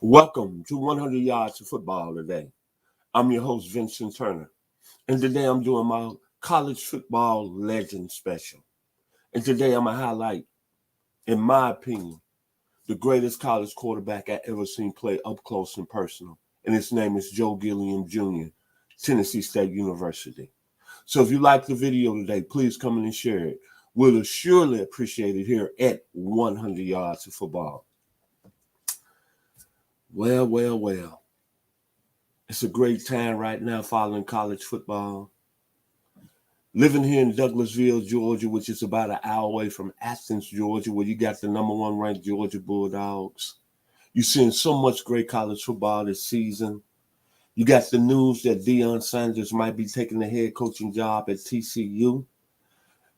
Welcome to 100 Yards of Football today. I'm your host, Vincent Turner, and today I'm doing my college football legend special. And today I'm going to highlight, in my opinion, the greatest college quarterback I ever seen play up close and personal, and his name is Joe Gilliam Jr., Tennessee State University. So if you like the video today, please come in and share it. We'll surely appreciate it here at 100 Yards of Football. Well. It's a great time right now following college football. Living here in Douglasville, Georgia, which is about an hour away from Athens, Georgia, where you got the number one ranked Georgia Bulldogs. You're seeing so much great college football this season. You got the news that Deion Sanders might be taking the head coaching job at TCU.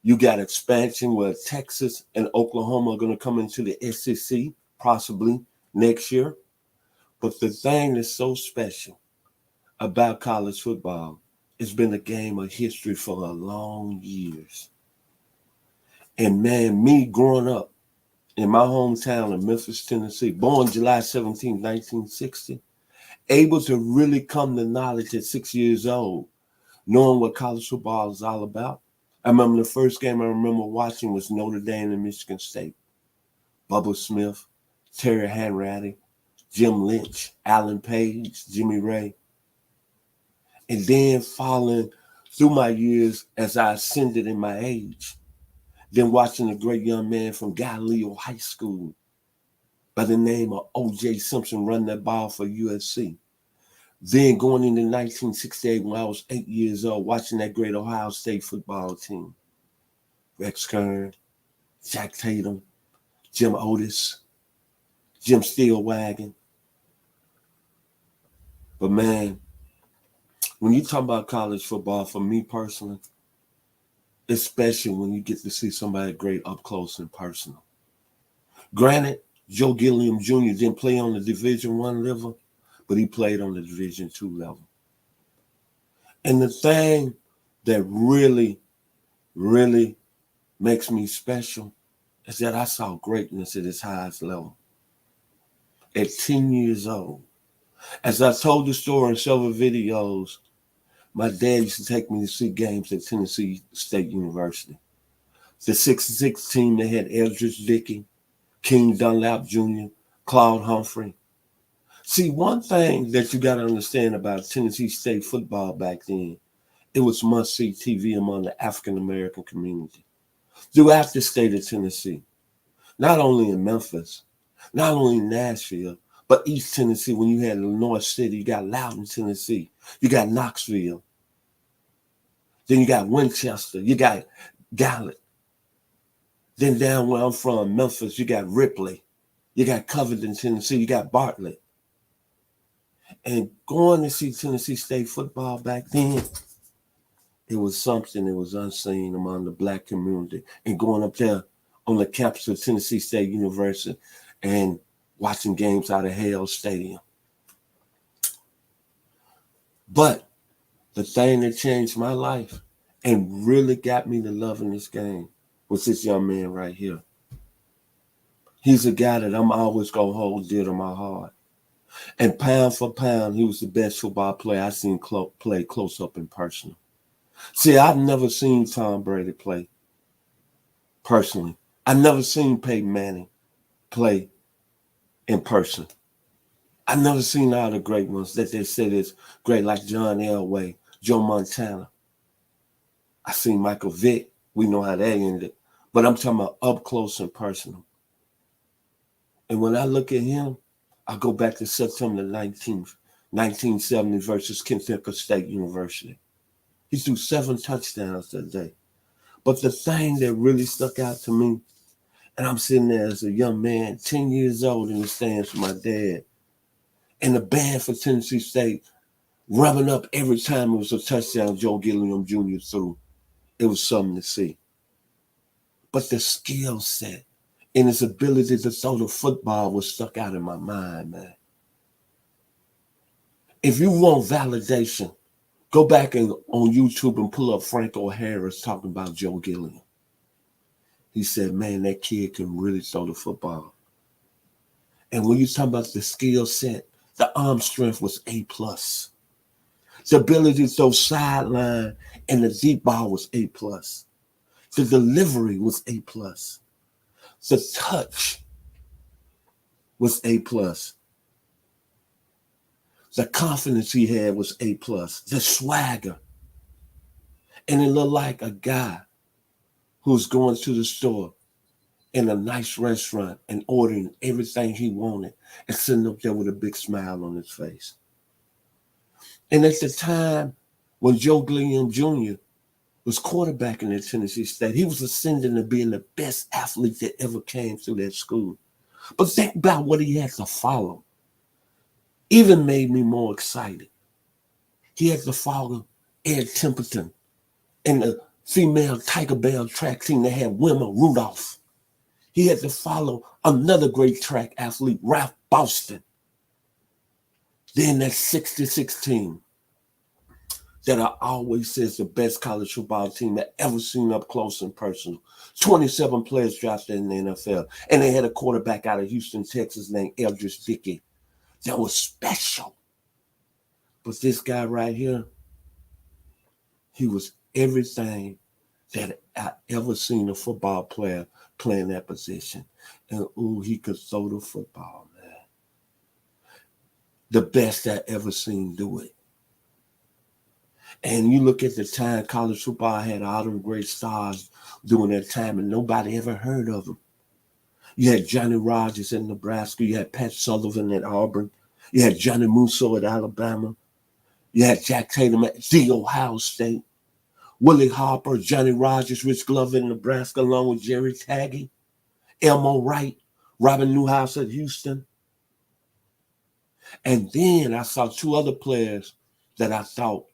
You got expansion where Texas and Oklahoma are going to come into the SEC possibly next year. But the thing that's so special about college football, it's been a game of history for a long years. And man, me growing up in my hometown of Memphis, Tennessee, born July 17, 1960, able to really come to knowledge at 6 years old, knowing what college football is all about. I remember the first game I remember watching was Notre Dame and Michigan State. Bubba Smith, Terry Hanratty, Jim Lynch, Alan Page, Jimmy Ray. And then following through my years as I ascended in my age, then watching a great young man from Galileo High School by the name of O.J. Simpson run that ball for USC. Then going into 1968 when I was 8 years old, watching that great Ohio State football team. Rex Kern, Jack Tatum, Jim Otis, Jim Steelwagon. But man, when you talk about college football, for me personally, it's special when you get to see somebody great up close and personal. Granted, Joe Gilliam Jr. didn't play on the Division I level, but he played on the Division II level. And the thing that really makes me special is that I saw greatness at its highest level. At 10 years old, as I told the story in several videos, my dad used to take me to see games at Tennessee State University. The 66 team that had Eldridge Dickey, King Dunlap Jr., Claude Humphrey. See, one thing that you got to understand about Tennessee State football back then, it was must-see TV among the African-American community throughout the state of Tennessee. Not only in Memphis, not only in Nashville, but East Tennessee, when you had North City, you got Loudon, Tennessee, you got Knoxville, then you got Winchester, you got Gallup. Then down where I'm from, Memphis, you got Ripley, you got Covington, Tennessee, you got Bartlett. And going to see Tennessee State football back then, it was something that was unseen among the Black community. And going up there on the campus of Tennessee State University and watching games out of Hale Stadium. But the thing that changed my life and really got me to loving this game was this young man right here. He's a guy that I'm always going to hold dear to my heart. And pound for pound, he was the best football player I've seen play close up and personal. See, I've never seen Tom Brady play personally. I've never seen Peyton Manning play in person. I've never seen all the great ones that they said is great, like John Elway, Joe Montana. I seen Michael Vick. We know how that ended. But I'm talking about up close and personal. And when I look at him, I go back to September 19th, 1970 versus Kentucky State University. He threw 7 touchdowns that day. But the thing that really stuck out to me, and I'm sitting there as a young man, 10 years old in the stands with my dad, and the band for Tennessee State rubbing up every time it was a touchdown Joe Gilliam Jr. threw. It was something to see. But the skill set and his ability to throw the football was stuck out in my mind, man. If you want validation, go back on YouTube and pull up Franco Harris talking about Joe Gilliam. He said, man, that kid can really throw the football. And when you talk about the skill set, the arm strength was A+. The ability to throw sideline and the deep ball was A+. The delivery was A+. The touch was A+. The confidence he had was A+. The swagger. And it looked like a guy who's going to the store in a nice restaurant and ordering everything he wanted and sitting up there with a big smile on his face. And at the time when Joe Gilliam Jr. was quarterbacking at Tennessee State, he was ascending to being the best athlete that ever came through that school. But think about what he had to follow. Even made me more excited. He had to follow Ed Templeton and the female Tiger Bell track team that had Wilma Rudolph. He had to follow another great track athlete, Ralph Boston. Then that 66 team that I always say is the best college football team I've ever seen up close and personal. 27 players drafted in the NFL. And they had a quarterback out of Houston, Texas named Eldridge Dickey that was special. But this guy right here, he was everything that I ever seen a football player playing that position. And ooh, he could throw the football, man. The best I ever seen do it. And you look at the time, college football had all them great stars during that time, and nobody ever heard of them. You had Johnny Rodgers in Nebraska. You had Pat Sullivan at Auburn. You had Johnny Musso at Alabama. You had Jack Tatum at The Ohio State. Willie Harper, Johnny Rodgers, Rich Glover in Nebraska, along with Jerry Taggy. Elmo Wright, Robin Newhouse at Houston. And then I saw two other players that I thought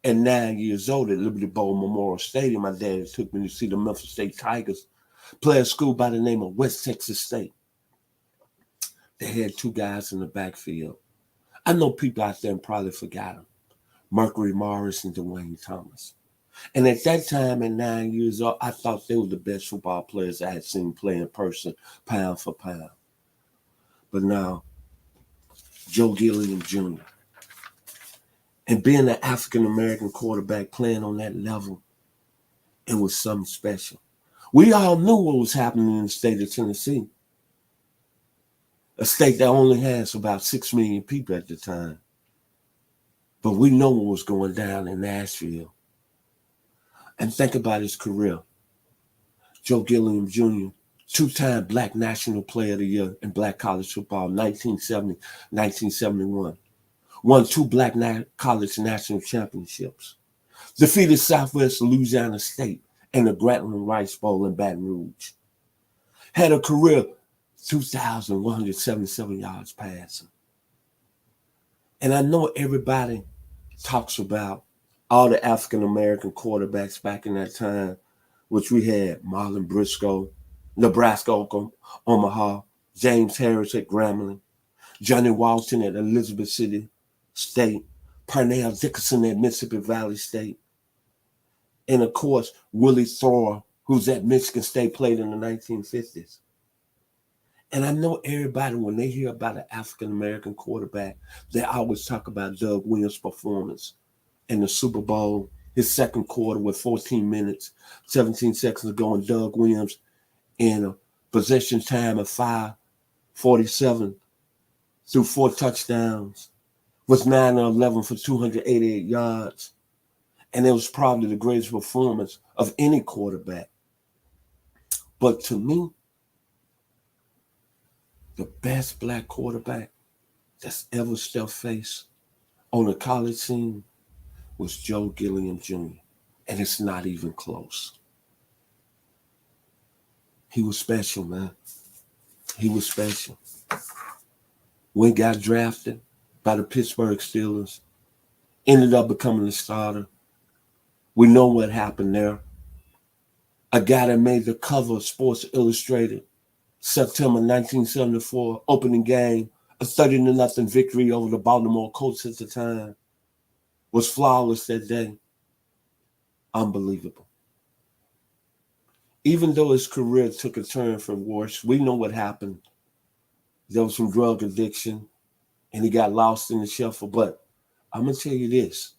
at 9 years old at Liberty Bowl Memorial Stadium. My dad took me to see the Memphis State Tigers play a school by the name of West Texas State. They had two guys in the backfield. I know people out there probably forgot them. Mercury Morris and Dwayne Thomas. And at that time, at 9 years old, I thought they were the best football players I had seen play in person, pound for pound. But now, Joe Gilliam Jr. And being an African-American quarterback playing on that level, it was something special. We all knew what was happening in the state of Tennessee, a state that only has about 6 million people at the time. But we know what was going down in Nashville. And think about his career. Joe Gilliam Jr., two-time Black National Player of the Year in Black college football, 1970, 1971. Won 2 Black college national championships. Defeated Southwest Louisiana State in the Grantland Rice Bowl in Baton Rouge. Had a career 2,177 yards passing. And I know everybody talks about all the African-American quarterbacks back in that time, which we had Marlon Briscoe, Nebraska, Omaha, James Harris at Grambling, Johnny Walton at Elizabeth City State, Parnell Dickerson at Mississippi Valley State, and of course, Willie Thor, who's at Michigan State, played in the 1950s. And I know everybody, when they hear about an African-American quarterback, they always talk about Doug Williams' performance in the Super Bowl, his second quarter with 14 minutes, 17 seconds to go, and Doug Williams in a possession time of 5:47 through 4 touchdowns, was 9-11 for 288 yards. And it was probably the greatest performance of any quarterback. But to me, the best Black quarterback that's ever stepped face on a college scene was Joe Gilliam Jr. And it's not even close. He was special, man. He was special. When he got drafted by the Pittsburgh Steelers, ended up becoming a starter. We know what happened there. A guy that made the cover of Sports Illustrated, September 1974, opening game, a 30-0 victory over the Baltimore Colts at the time, was flawless that day. Unbelievable. Even though his career took a turn for worse, we know what happened There was some drug addiction, and he got lost in the shuffle. But I'm going to tell you this.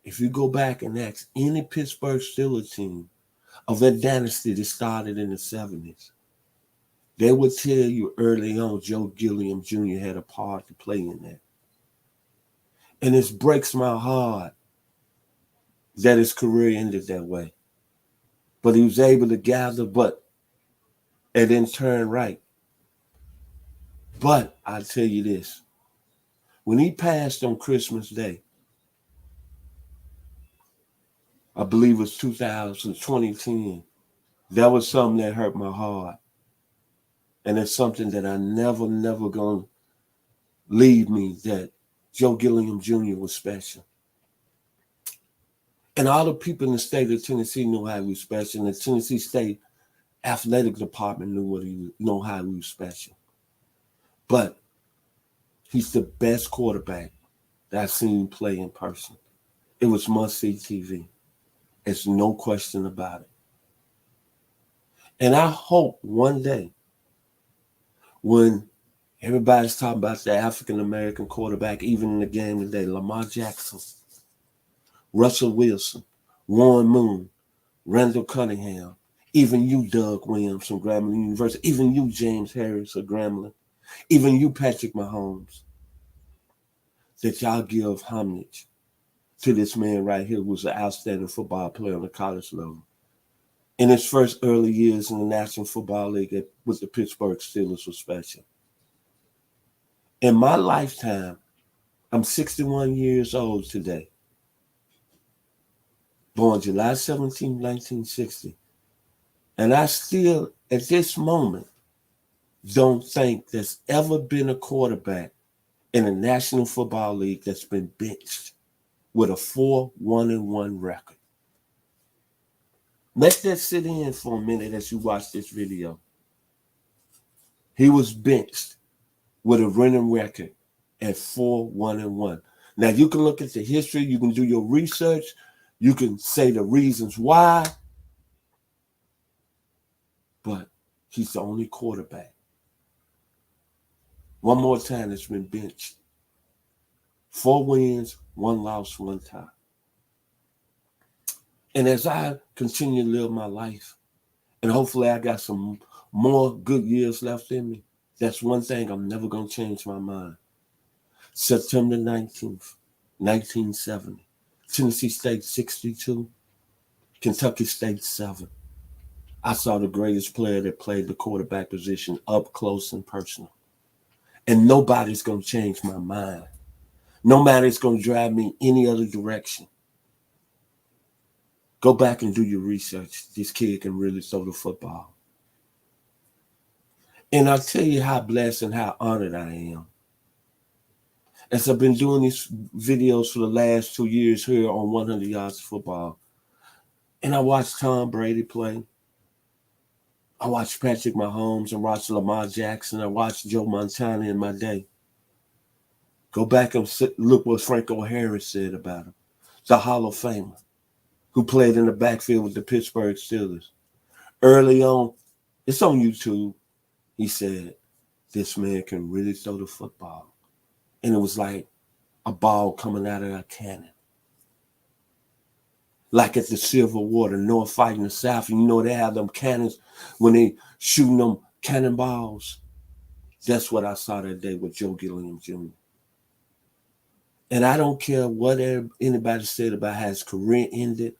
If you go back and ask any Pittsburgh Steelers team of that dynasty that started in the 70s, they would tell you early on Joe Gilliam Jr. had a part to play in that. And it breaks my heart that his career ended that way. But he was able to gather, but it didn't turn right. But I'll tell you this. When he passed on Christmas Day, I believe it was 2010, that was something that hurt my heart. And it's something that I never going to leave me, that Joe Gilliam Jr. was special. And all the people in the state of Tennessee knew how he was special. And the Tennessee State Athletic Department knew how he was special. But he's the best quarterback that I've seen play in person. It was must-see TV. There's no question about it. And I hope one day, when everybody's talking about the African-American quarterback, even in the game today, Lamar Jackson, Russell Wilson, Warren Moon, Randall Cunningham, even you, Doug Williams from Grambling University, even you, James Harris of Grambling, even you, Patrick Mahomes, that y'all give homage to this man right here who was an outstanding football player on the college level. In his first early years in the National Football League with the Pittsburgh Steelers was special. In my lifetime, I'm 61 years old today. Born July 17, 1960. And I still, at this moment, don't think there's ever been a quarterback in the National Football League that's been benched with a 4-1-1 record. Let that sit in for a minute as you watch this video. He was benched with a winning record at 4-1-1. Now, you can look at the history. You can do your research. You can say the reasons why. But he's the only quarterback. One more time that's been benched. 4 wins, 1 loss, 1 tie. And as I continue to live my life, and hopefully I got some more good years left in me, that's one thing I'm never going to change my mind. September 19th, 1970. Tennessee State 62, Kentucky State 7. I saw the greatest player that played the quarterback position up close and personal. And nobody's going to change my mind. Nobody's going to drive me any other direction. Go back and do your research. This kid can really throw the football. And I'll tell you how blessed and how honored I am. As I've been doing these videos for the last 2 years here on 100 Yards of Football, and I watched Tom Brady play. I watched Patrick Mahomes and watched Lamar Jackson. I watched Joe Montana in my day. Go back and look what Franco Harris said about him. The Hall of Famer who played in the backfield with the Pittsburgh Steelers. Early on, it's on YouTube, he said, this man can really throw the football. And it was like a ball coming out of a cannon. Like at the Civil War, the North fighting the South. And you know they have them cannons when they shooting them cannonballs. That's what I saw that day with Joe Gilliam Jr. And I don't care what anybody said about how his career ended.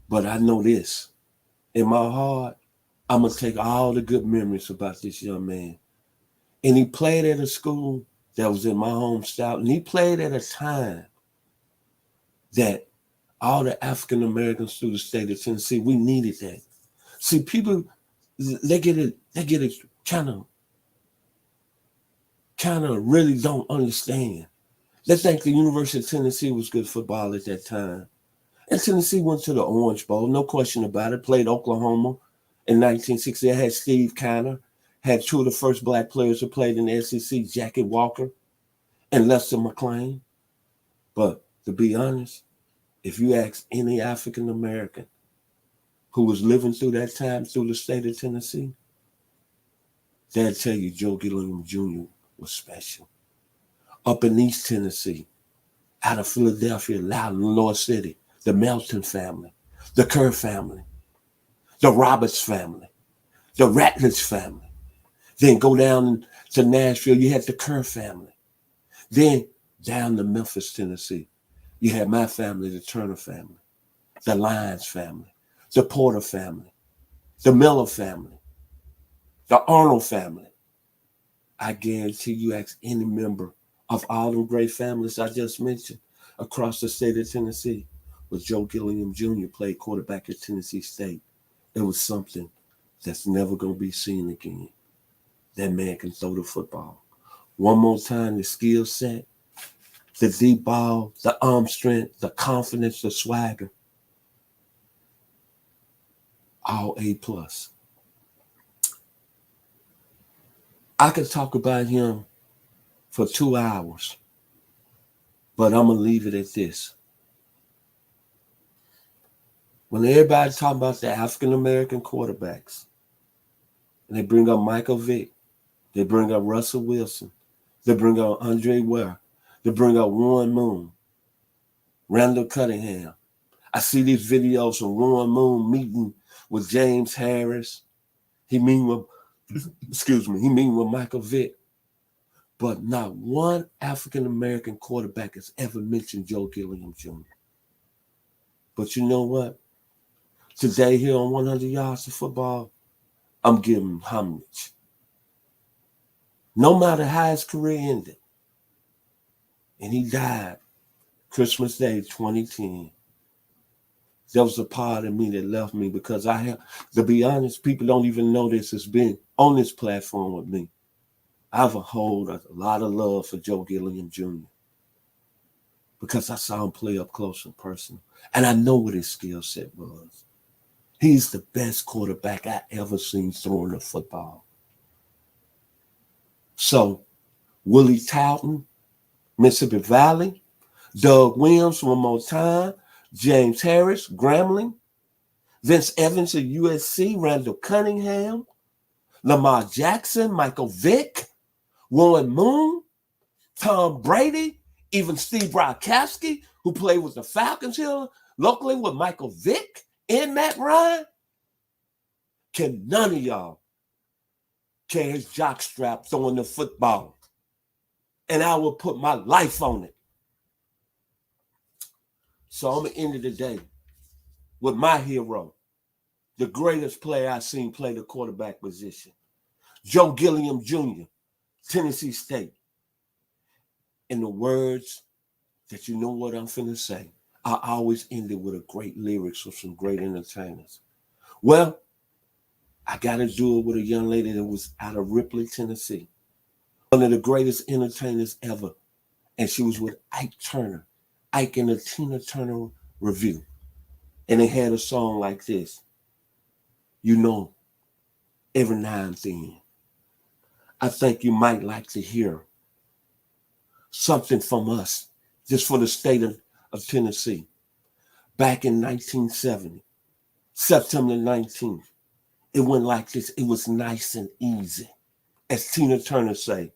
But I know this. In my heart, I'm going to take all the good memories about this young man. And he played at a school that was in my home state. And he played at a time that all the African-Americans through the state of Tennessee, we needed that. See, people, they get it kind of really don't understand. They think the University of Tennessee was good football at that time. And Tennessee went to the Orange Bowl, no question about it. Played Oklahoma in 1960. They had Steve Connor, had 2 of the first black players who played in the SEC, Jackie Walker and Lester McLean. But to be honest, if you ask any African American who was living through that time through the state of Tennessee, They'll tell you Joe Gilliam Jr. was special. Up in East Tennessee, out of Philadelphia, Loudon, North City, the Melton family, the Kerr family, the Roberts family, the Ratledge family. Then go down to Nashville, you had the Kerr family. Then down to Memphis, Tennessee, you had my family, the Turner family, the Lyons family, the Porter family, the Miller family, the Arnold family. I guarantee you ask any member of all them great families I just mentioned across the state of Tennessee, where Joe Gilliam Jr. played quarterback at Tennessee State. It was something that's never going to be seen again. That man can throw the football. One more time, the skill set, the deep ball, the arm strength, the confidence, the swagger, all A+. I could talk about him for 2 hours, but I'm going to leave it at this. When everybody talking about the African-American quarterbacks, and they bring up Michael Vick, they bring up Russell Wilson, they bring up Andre Ware, they bring up Warren Moon, Randall Cunningham. I see these videos of Warren Moon meeting with James Harris. He meeting with Michael Vick. But not one African-American quarterback has ever mentioned Joe Gilliam Jr. But you know what? Today here on 100 Yards of Football, I'm giving him homage. No matter how his career ended, and he died Christmas Day 2010, there was a part of me that left me because I have, to be honest, people don't even know this has been on this platform with me. I have a lot of love for Joe Gilliam Jr. because I saw him play up close and personal. And I know what his skill set was. He's the best quarterback I ever seen throwing the football. So, Willie Towton, Mississippi Valley, Doug Williams one more time, James Harris, Grambling, Vince Evans of USC, Randall Cunningham, Lamar Jackson, Michael Vick, Warren Moon, Tom Brady, even Steve Gronkowski, who played with the Falcons here locally with Michael Vick and Matt Ryan. Can none of y'all carry his jockstrap throwing the football? And I will put my life on it. So I'm going to end it today with my hero, the greatest player I've seen play the quarterback position, Joe Gilliam Jr., Tennessee State. In the words that you know what I'm finna say, I always end it with a great lyrics of some great entertainers. Well, I got to do it with a young lady that was out of Ripley, Tennessee. One of the greatest entertainers ever. And she was with Ike Turner. Ike and the Tina Turner Review. And they had a song like this. You know, every now and then. I think you might like to hear something from us, just for the state of Tennessee. Back in 1970, September 19th, it went like this. It was nice and easy, as Tina Turner say.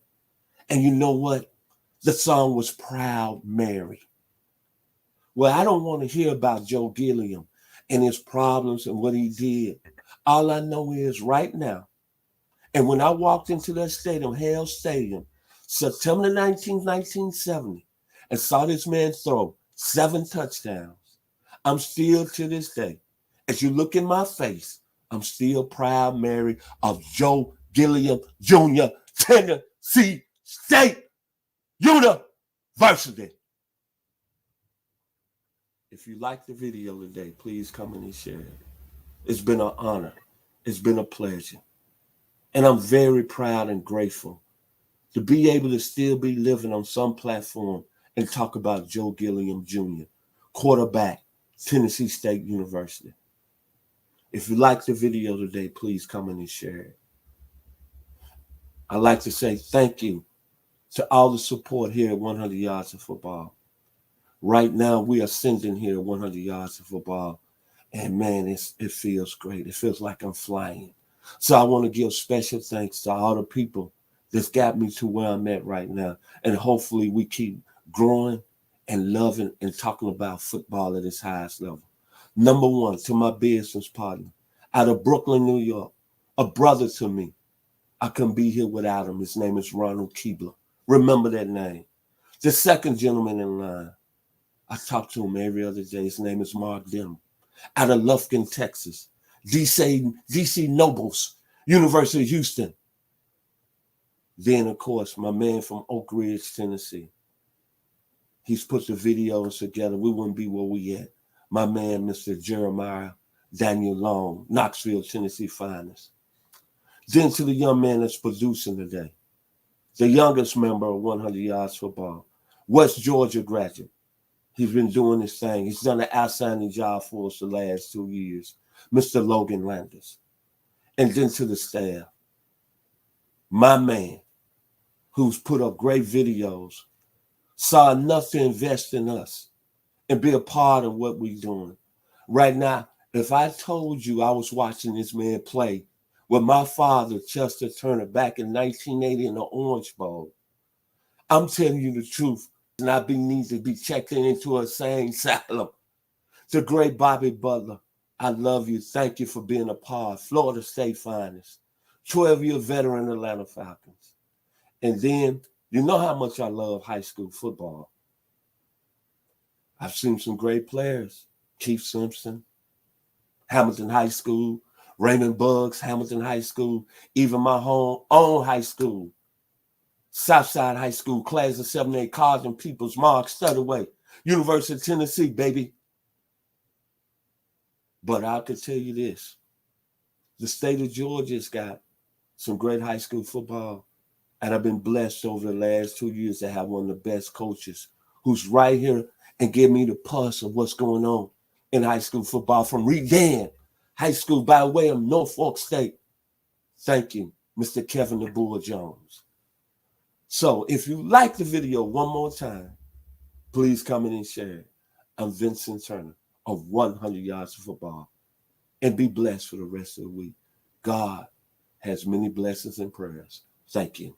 And you know what? The song was Proud Mary. Well, I don't want to hear about Joe Gilliam and his problems and what he did. All I know is right now, and when I walked into that stadium, Hale Stadium, September 19th, 1970, and saw this man throw 7 touchdowns, I'm still to this day, as you look in my face, I'm still proud Mary of Joe Gilliam Jr., Tennessee State University. If you like the video today, please come in and share it. It's been an honor. It's been a pleasure. And I'm very proud and grateful to be able to still be living on some platform and talk about Joe Gilliam Jr., quarterback, Tennessee State University. If you like the video today, please come in and share it. I'd like to say thank you to all the support here at 100 Yards of Football. Right now, we are sending here 100 Yards of Football. And man, it feels great. It feels like I'm flying. So I want to give special thanks to all the people that's got me to where I'm at right now. And hopefully we keep growing and loving and talking about football at its highest level. Number one, to my business partner out of Brooklyn, New York, a brother to me. I couldn't be here without him. His name is Ronald Keebler. Remember that name. The second gentleman in line, I talk to him every other day. His name is Mark Denham, out of Lufkin, Texas. DC Nobles, University of Houston. Then, of course, my man from Oak Ridge, Tennessee. He's put the videos together. We wouldn't be where we at. My man, Mr. Jeremiah Daniel Long, Knoxville, Tennessee finest. Then to the young man that's producing today, the youngest member of 100 Yards Football, West Georgia graduate. He's been doing this thing. He's done an outstanding job for us the last 2 years, Mr. Logan Landers. And then to the staff, my man, who's put up great videos, saw enough to invest in us and be a part of what we're doing. Right now, if I told you I was watching this man play with my father, Chester Turner, back in 1980 in the Orange Bowl, I'm telling you the truth, and I need to be checked into a insane asylum. The great Bobby Butler, I love you. Thank you for being a part. Florida State finest, 12-year veteran Atlanta Falcons. And then, you know how much I love high school football. I've seen some great players. Keith Simpson, Hamilton High School, Raymond Buggs, Hamilton High School, even my own high school, Southside High School, class of 7A, Carson Peoples, Mark Studaway, University of Tennessee, baby. But I could tell you this, the state of Georgia's got some great high school football, and I've been blessed over the last 2 years to have one of the best coaches who's right here and give me the pulse of what's going on in high school football from Redan High School by way of Norfolk State. Thank you, Mr. Kevin the Bull Jones. So if you like the video one more time, please comment and share it. I'm Vincent Turner of 100 Yards of Football. And be blessed for the rest of the week. God has many blessings and prayers. Thank you.